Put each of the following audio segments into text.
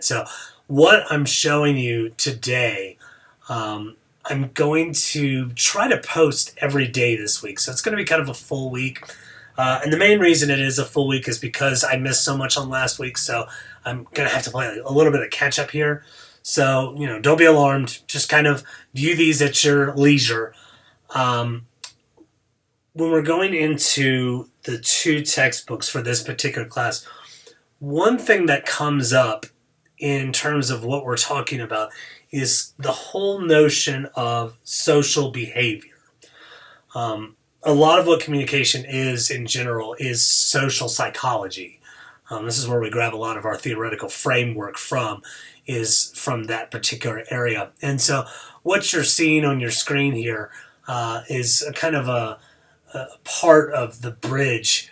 So, what I'm showing you today, I'm going to try to post every day this week. So, it's going to be kind of a full week. And the main reason it is a full week is because I missed so much on last week. So, I'm going to have to play a little bit of catch up here. So, don't be alarmed. Just kind of view these at your leisure. Um, when we're going into the two textbooks for this particular class, one thing that comes up in terms of what we're talking about is the whole notion of social behavior. A lot of what communication is in general is social psychology. This is where we grab a lot of our theoretical framework from, is from that particular area. And so what you're seeing on your screen here is a kind of a part of the bridge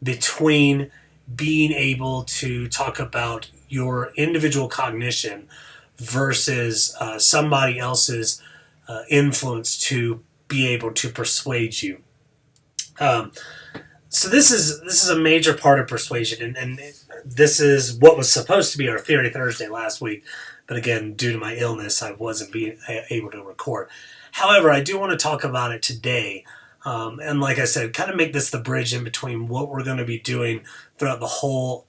between being able to talk about your individual cognition versus somebody else's influence to be able to persuade you. So this is a major part of persuasion, and this is what was supposed to be our Theory Thursday last week, but again, due to my illness, I wasn't being able to record. However, I do want to talk about it today. And like I said, kind of make this the bridge in between what we're going to be doing throughout the whole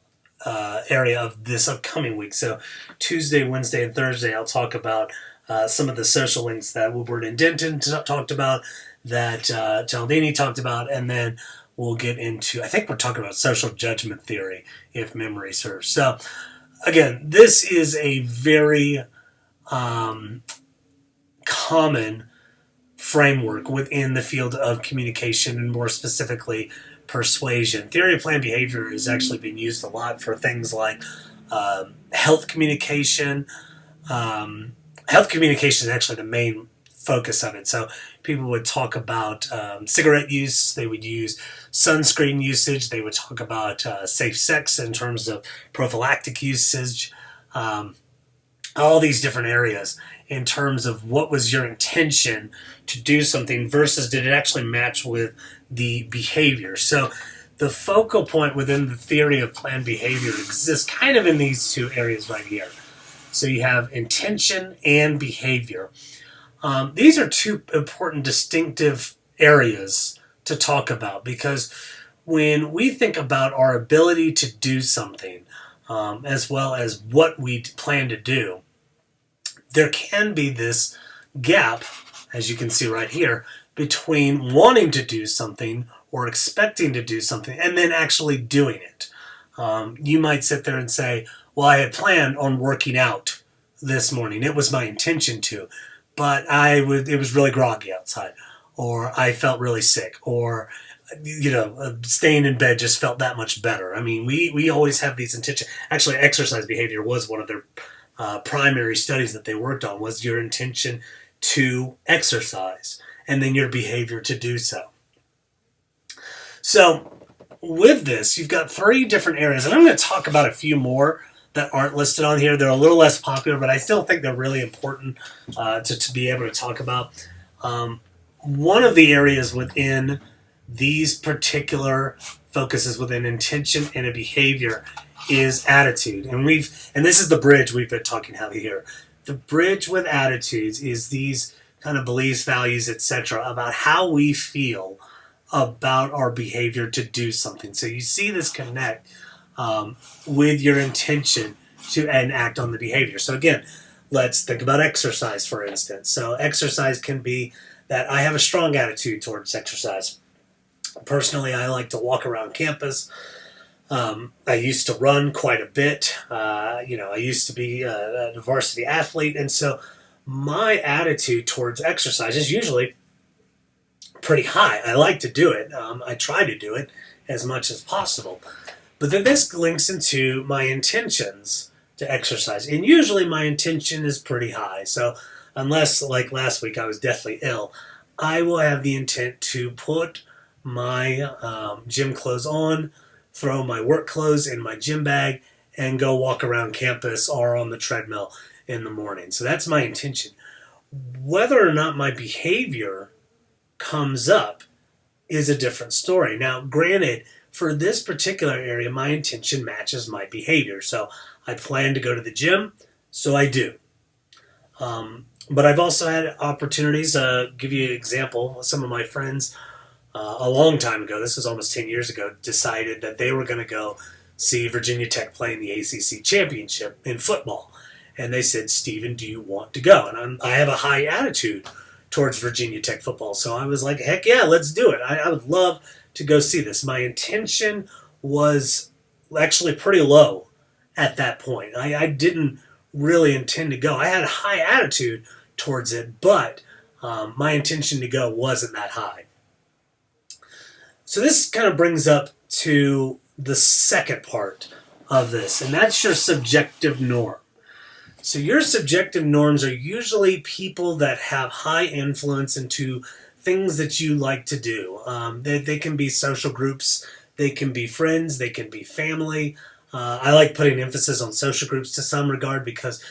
area of this upcoming week. So Tuesday, Wednesday, and Thursday, I'll talk about some of the social links that Woodward and Denton talked about, that Cialdini talked about, and then we'll get into, I think we're talking about social judgment theory, if memory serves. So again, this is a very common framework within the field of communication, and more specifically persuasion. Theory of planned behavior has actually been used a lot for things like health communication. Health communication is actually the main focus of it. So people would talk about cigarette use, they would use sunscreen usage, they would talk about safe sex in terms of prophylactic usage, all these different areas in terms of what was your intention to do something versus did it actually match with the behavior. So the focal point within the theory of planned behavior exists kind of in these two areas right here. So you have intention and behavior. These are two important distinctive areas to talk about, because when we think about our ability to do something, as well as what we plan to do, there can be this gap, as you can see right here, between wanting to do something or expecting to do something and then actually doing it. You might sit there and say, well, I had planned on working out this morning. It was my intention to, but it was really groggy outside, or I felt really sick, or staying in bed just felt that much better. I mean, we always have these intentions. Actually, exercise behavior was one of their primary studies that they worked on, was your intention to exercise and then your behavior to do so. So with this, you've got three different areas, and I'm going to talk about a few more that aren't listed on here. They're a little less popular, but I still think they're really important to be able to talk about. One of the areas within these particular focuses within intention and a behavior is attitude. And this is the bridge we've been talking about here. The bridge with attitudes is these kind of beliefs, values, etc., about how we feel about our behavior to do something. So you see this connect with your intention to act on the behavior. So again, let's think about exercise, for instance. So exercise can be that I have a strong attitude towards exercise. Personally, I like to walk around campus. I used to run quite a bit. I used to be a varsity athlete, and so my attitude towards exercise is usually pretty high. I like to do it. I try to do it as much as possible. But then this links into my intentions to exercise, and usually my intention is pretty high. So unless, like last week, I was deathly ill, I will have the intent to put my gym clothes on, throw my work clothes in my gym bag, and go walk around campus or on the treadmill in the morning. So that's my intention. Whether or not my behavior comes up is a different story. Now, granted, for this particular area, my intention matches my behavior. So I plan to go to the gym, so I do. But I've also had opportunities. Give you an example. Some of my friends, a long time ago, this was almost 10 years ago, decided that they were going to go see Virginia Tech play in the ACC championship in football. And they said, Stephen, do you want to go? And I have a high attitude towards Virginia Tech football. So I was like, heck yeah, let's do it. I would love to go see this. My intention was actually pretty low at that point. I didn't really intend to go. I had a high attitude towards it, but my intention to go wasn't that high. So this kind of brings up to the second part of this, and that's your subjective norm. So your subjective norms are usually people that have high influence into things that you like to do. They can be social groups, they can be friends, they can be family. I like putting emphasis on social groups to some regard because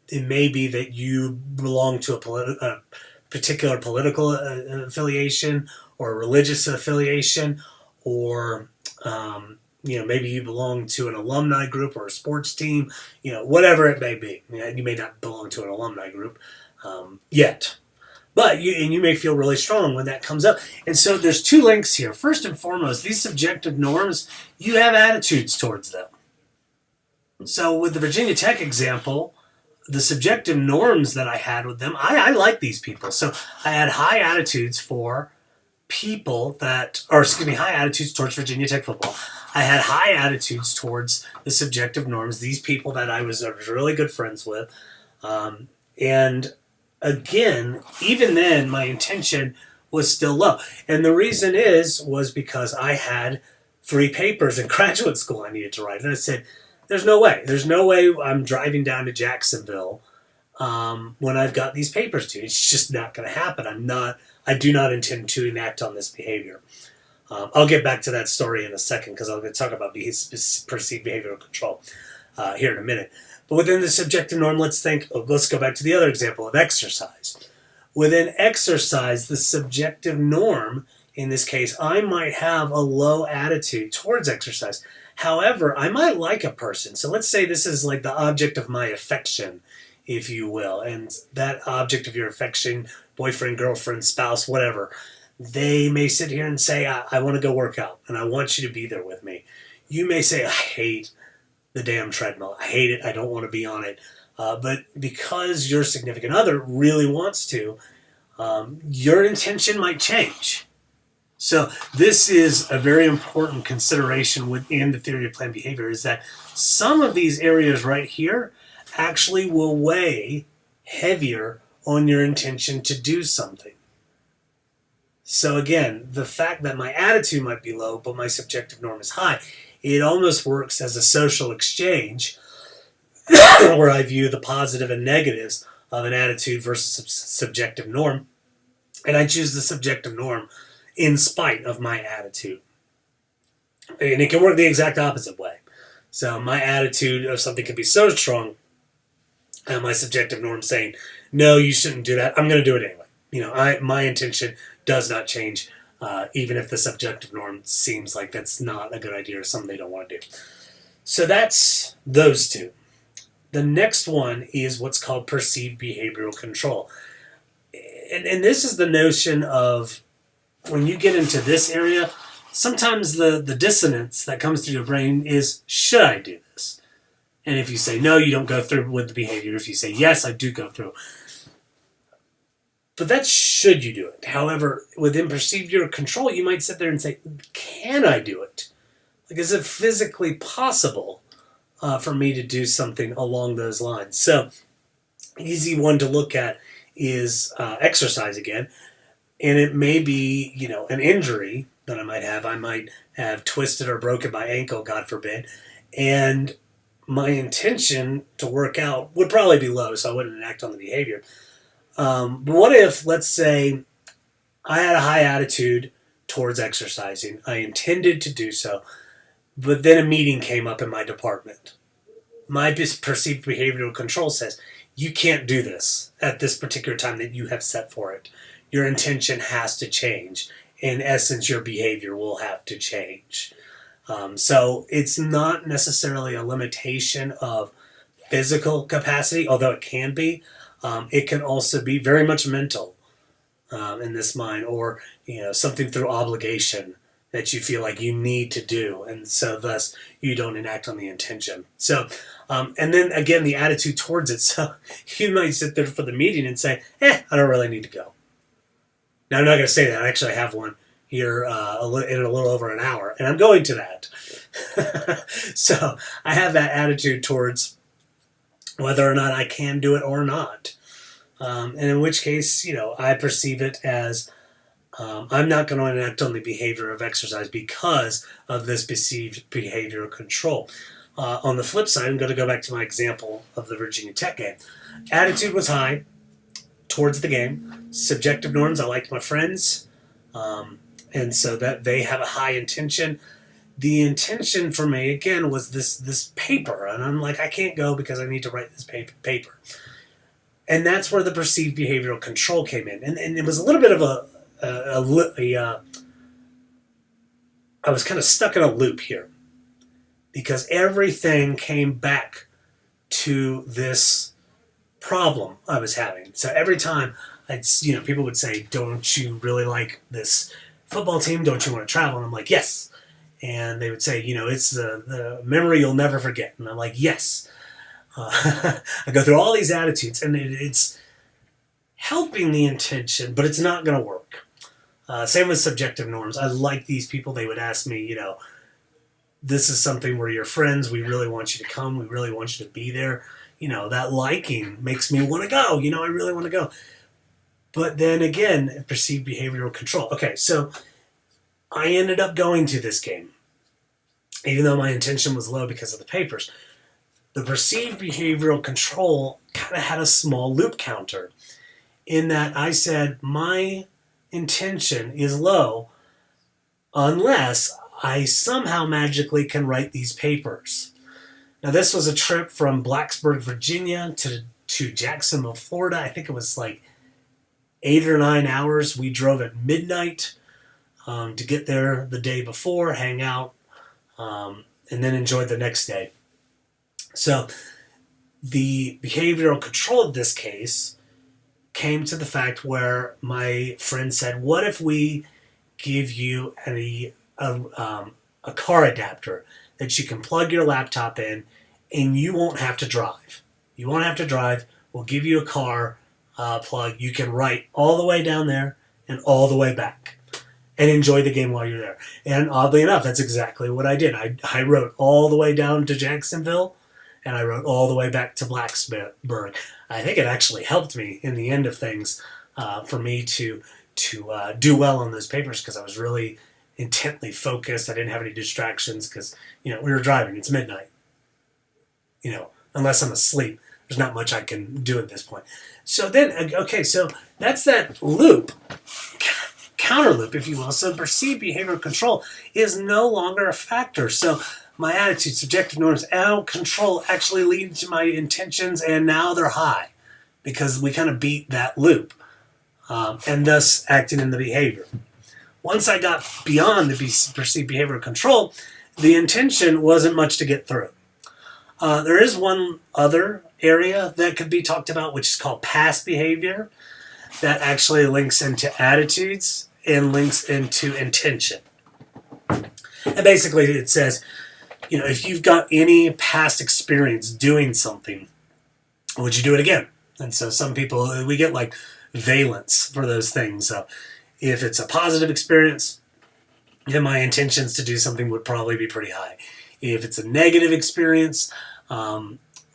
it may be that you belong to a particular political affiliation or a religious affiliation, or maybe you belong to an alumni group or a sports team, whatever it may be. You may not belong to an alumni group yet, but you may feel really strong when that comes up. And so there's two links here. First and foremost, these subjective norms, you have attitudes towards them. So with the Virginia Tech example, the subjective norms that I had with them, I like these people. So I had high attitudes for people high attitudes towards Virginia Tech football. I had high attitudes towards the subjective norms, these people that I was really good friends with. And again, even then, my intention was still low. And the reason was because I had 3 papers in graduate school I needed to write. And I said, there's no way I'm driving down to Jacksonville when I've got these papers due. It's just not going to happen. I do not intend to enact on this behavior. I'll get back to that story in a second because I'm going to talk about perceived behavioral control here in a minute. But within the subjective norm, let's go back to the other example of exercise. Within exercise, the subjective norm, in this case, I might have a low attitude towards exercise. However, I might like a person. So let's say this is like the object of my affection, if you will. And that object of your affection, boyfriend, girlfriend, spouse, whatever, they may sit here and say, I want to go work out and I want you to be there with me. You may say, I hate the damn treadmill. I hate it. I don't want to be on it. But because your significant other really wants to, your intention might change. So this is a very important consideration within the theory of planned behavior, is that some of these areas right here actually will weigh heavier on your intention to do something. So again, the fact that my attitude might be low, but my subjective norm is high, it almost works as a social exchange where I view the positive and negatives of an attitude versus subjective norm, and I choose the subjective norm in spite of my attitude. And it can work the exact opposite way. So my attitude of something can be so strong, and my subjective norm saying, no, you shouldn't do that. I'm going to do it anyway. My intention does not change, even if the subjective norm seems like that's not a good idea or something they don't want to do. So that's those two. The next one is what's called perceived behavioral control. And this is the notion of, when you get into this area, sometimes the dissonance that comes through your brain is, should I do this? And if you say no, you don't go through with the behavior. If you say yes, I do go through. But that's should you do it. However, within perceived behavioral control, you might sit there and say, can I do it? Like, is it physically possible for me to do something along those lines? So, easy one to look at is exercise again. And it may be, an injury that I might have. I might have twisted or broken my ankle, God forbid. And my intention to work out would probably be low, so I wouldn't act on the behavior. But what if, let's say, I had a high attitude towards exercising. I intended to do so, but then a meeting came up in my department. My perceived behavioral control says, you can't do this at this particular time that you have set for it. Your intention has to change. In essence, your behavior will have to change. So it's not necessarily a limitation of physical capacity, although it can be. It can also be very much mental in this mind, or something through obligation that you feel like you need to do, and so thus you don't enact on the intention. So, and then again, the attitude towards it. So you might sit there for the meeting and say, I don't really need to go. Now, I'm not going to say that. I actually have one here in a little over an hour, and I'm going to that. So I have that attitude towards whether or not I can do it or not. And in which case, I perceive it as I'm not going to enact on the behavior of exercise because of this perceived behavioral control. On the flip side, I'm going to go back to my example of the Virginia Tech game. Attitude was high towards the game. Subjective norms, I liked my friends, and so that they have a high intention. The intention for me, again, was this paper, and I'm like, I can't go because I need to write this paper. And that's where the perceived behavioral control came in. And it was a little bit of I was kind of stuck in a loop here because everything came back to this problem I was having. So every time people would say, don't you really like this football team? Don't you want to travel? And I'm like, yes. And they would say, it's the memory you'll never forget. And I'm like, yes. I go through all these attitudes, and it's helping the intention, but it's not going to work. Same with subjective norms. I like these people. They would ask me, this is something where you're friends. We really want you to come. We really want you to be there. That liking makes me want to go. I really want to go. But then again, perceived behavioral control. Okay, so I ended up going to this game, even though my intention was low because of the papers. The perceived behavioral control kind of had a small loop counter in that I said my intention is low unless I somehow magically can write these papers. Now, this was a trip from Blacksburg, Virginia to Jacksonville, Florida. I think it was like 8 or 9 hours. We drove at midnight to get there the day before, hang out, and then enjoy the next day. So the behavioral control of this case came to the fact where my friend said, what if we give you a car adapter that you can plug your laptop in and you won't have to drive. You won't have to drive. We'll give you a car plug. You can write all the way down there and all the way back and enjoy the game while you're there. And oddly enough, that's exactly what I did. I wrote all the way down to Jacksonville, and I wrote all the way back to Blacksburg. I think it actually helped me in the end of things for me to do well on those papers because I was really intently focused. I didn't have any distractions because, we were driving. It's midnight. Unless I'm asleep, there's not much I can do at this point. So then, okay, so that's that loop, counter loop, if you will. So perceived behavioral control is no longer a factor. So my attitude, subjective norms, out control actually lead to my intentions, and now they're high because we kind of beat that loop, and thus acting in the behavior. Once I got beyond the perceived behavioral control, the intention wasn't much to get through. There is one other area that could be talked about, which is called past behavior, that actually links into attitudes and links into intention. And basically it says, if you've got any past experience doing something, would you do it again? And so some people, we get like valence for those things. So if it's a positive experience, then my intentions to do something would probably be pretty high. If it's a negative experience,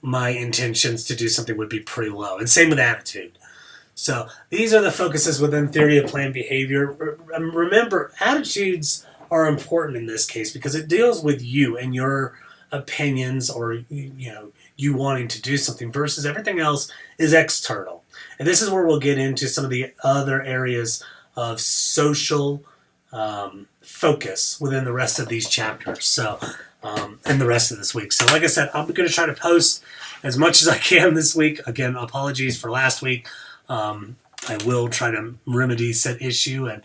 my intentions to do something would be pretty low. And same with attitude. So these are the focuses within theory of planned behavior. Remember, attitudes are important in this case because it deals with you and your opinions, or you wanting to do something, versus everything else is external. And this is where we'll get into some of the other areas of social focus within the rest of these chapters. So and the rest of this week. So like I said, I'm going to try to post as much as I can this week. Again, apologies for last week. I will try to remedy said issue and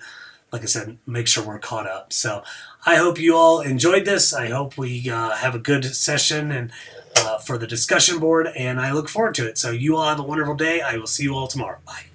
like I said, make sure we're caught up. So I hope you all enjoyed this. I hope we have a good session and for the discussion board, and I look forward to it. So you all have a wonderful day. I will see you all tomorrow. Bye.